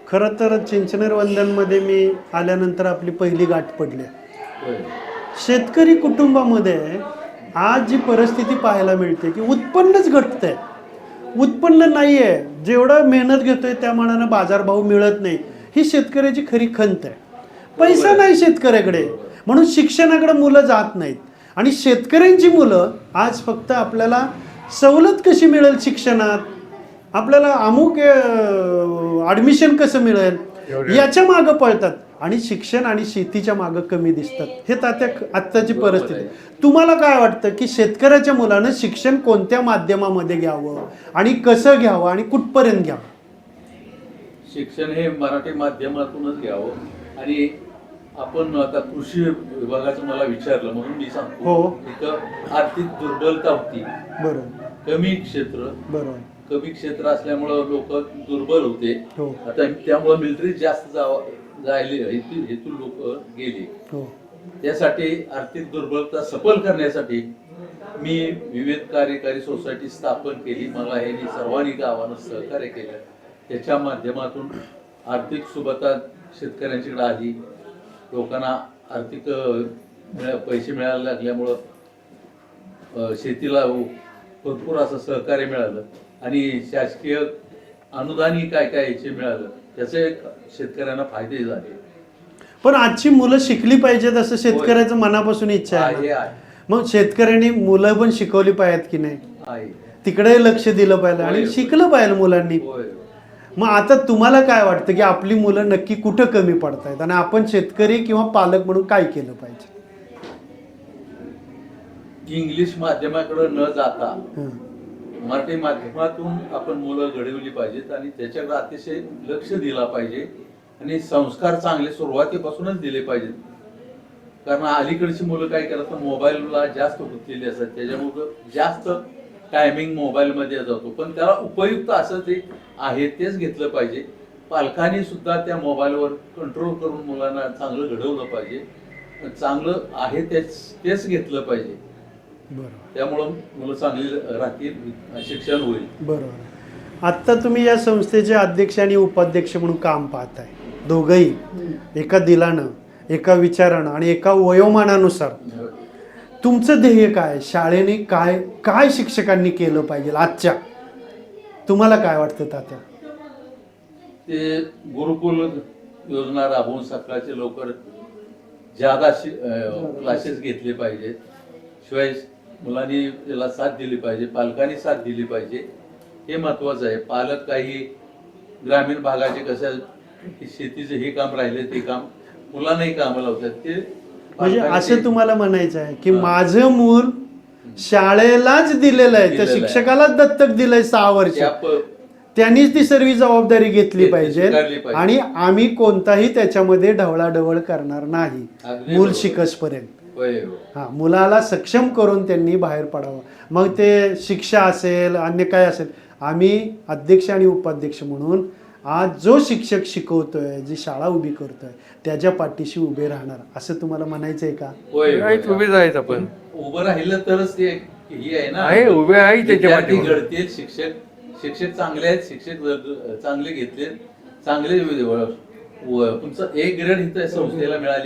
खरं तर चिंचनेर वंदनमध्ये मी आल्यानंतर आपली पहिली गाठ पडली. शेतकरी कुटुंबामध्ये आज जी परिस्थिती पाहायला मिळते की उत्पन्नच घटतंय, उत्पन्न नाही आहे, जेवढं मेहनत घेतोय त्या मानानं बाजारभाव मिळत नाही. ही शेतकऱ्याची खरी खंत आहे. पैसा नाही शेतकऱ्याकडे, म्हणून शिक्षणाकडे मुलं जात नाहीत. आणि शेतकऱ्यांची मुलं आज फक्त आपल्याला सवलत कशी मिळेल शिक्षणात, आपल्याला अमुक ॲडमिशन कसं मिळेल याच्या मागं पळतात आणि शिक्षण आणि शेतीच्या मागं कमी दिसतात. हे तात्या आत्ताची परिस्थिती. तुम्हाला काय वाटतं की शेतकऱ्याच्या मुलानं शिक्षण कोणत्या माध्यमामध्ये घ्यावं आणि कसं घ्यावं आणि कुठपर्यंत घ्यावं? शिक्षण हे मराठी माध्यमातूनच घ्यावं. आणि आपण आता कृषी विभागाचं मला विचारलं म्हणून मी सांगतो. हो. इथं आर्थिक दुर्बलता होती. बरोबर. कमी क्षेत्र. बरोबर. कमी क्षेत्र असल्यामुळं लोक दुर्बल होते. हो. आता त्यामुळे मिलिटरी जास्त जायले हेतू लोक गेले. हो. त्यासाठी आर्थिक दुर्बलता सफल करण्यासाठी मी विविध कार्यकारी सोसायटी स्थापन केली. मला हे सर्वांनी गावानं सहकार्य केलं. त्याच्या माध्यमातून आर्थिक सुबत्ता शेतकऱ्यांच्याकडे आली. लोकांना आर्थिक पैसे मिळायला लागल्यामुळं शेतीला भरपूर असं सहकार्य मिळालं आणि शासकीय अनुदानही काय काय याचे मिळालं. त्याचे शेतकऱ्यांना फायदे झाले. पण आजची मुलं शिकली पाहिजेत असं शेतकऱ्याचं मनापासून इच्छा आहे. मग शेतकऱ्यांनी मुलं पण शिकवली पाहिजेत की नाही, तिकडे लक्ष दिलं पाहिजे आणि शिकलं पाहिजे मुलांनी. मग आता तुम्हाला काय वाटतं की आपली मुलं नक्की कुठं कमी पडतायत आणि आपण शेतकरी किंवा पालक म्हणून काय केलं पाहिजे? इंग्लिश माध्यमाकडे न जाता मराठी माध्यमातून आपण मुलं घडवली पाहिजेत आणि त्याच्याकडे अतिशय लक्ष दिला पाहिजे आणि संस्कार चांगले सुरुवातीपासूनच दिले पाहिजेत. कारण अलीकडची मुलं काय करतात, मोबाईलला जास्त गुंतलेली असतात. त्याच्यामुळे जास्त टायमिंग मोबाईलमध्ये जातो. पण त्याला उपयुक्त असं ते आहे तेच घेतलं पाहिजे. पालकांनी सुद्धा त्या मोबाईलवर कंट्रोल करून मुलांना चांगलं घडवलं पाहिजे. चांगलं आहे तेच घेतलं पाहिजे. बरोबर. त्यामुळं मुलं चांगली राहतील, शिक्षण होईल. बरोबर. आत्ता तुम्ही या संस्थेचे अध्यक्ष आणि उपाध्यक्ष म्हणून काम पाहताय दोघंही, एका दिलानं, एका विचारानं आणि एका वयोमानानुसार. तुमचं ध्येय काय? शाळेने काय काय शिक्षकांनी केलं पाहिजे आजच्या? तुम्हाला काय वाटतं तात्या? ते गुरुकुल योजना राबवून सकाळचे लवकर ज्यादा क्लासेस घेतले पाहिजेत. शिवाय मुलांनी त्याला साथ दिली पाहिजे, पालकांनी साथ दिली पाहिजे. हे महत्वाचं आहे. पालक काही ग्रामीण भागाचे कसं शेतीचं हे काम राहिले ते काम मुलांनाही कामाला लावतात. ते म्हणजे असं तुम्हाला म्हणायचं आहे की माझं मूल शाळेलाच दिलेलं आहे, त्या शिक्षकालाच दत्तक दिलंय 6 वर्ष, त्यांनीच ती सर्व जबाबदारी घेतली पाहिजे आणि आम्ही कोणताही त्याच्यामध्ये ढवळाढवळ करणार नाही मूल शिकसपर्यंत. हा, मुलाला सक्षम करून त्यांनी बाहेर पडावं. मग ते शिक्षा असेल अन्य काय असेल, आम्ही अध्यक्ष आणि उपाध्यक्ष म्हणून आज जो शिक्षक शिकवतोय, जी शाळा उभी करतोय त्याच्या पाठीशी उभे राहणार असं तुम्हाला म्हणायचंय का? उभे जायचं. आपण उभं राहिलं तरच ते हे आहे ना, आहे उभे आहे त्याच्या पाठी घडतील. शिक्षक चांगले आहेत, शिक्षक चांगले घेतले, चांगले तुमचं A ग्रेड इथं संस्थेला मिळाली.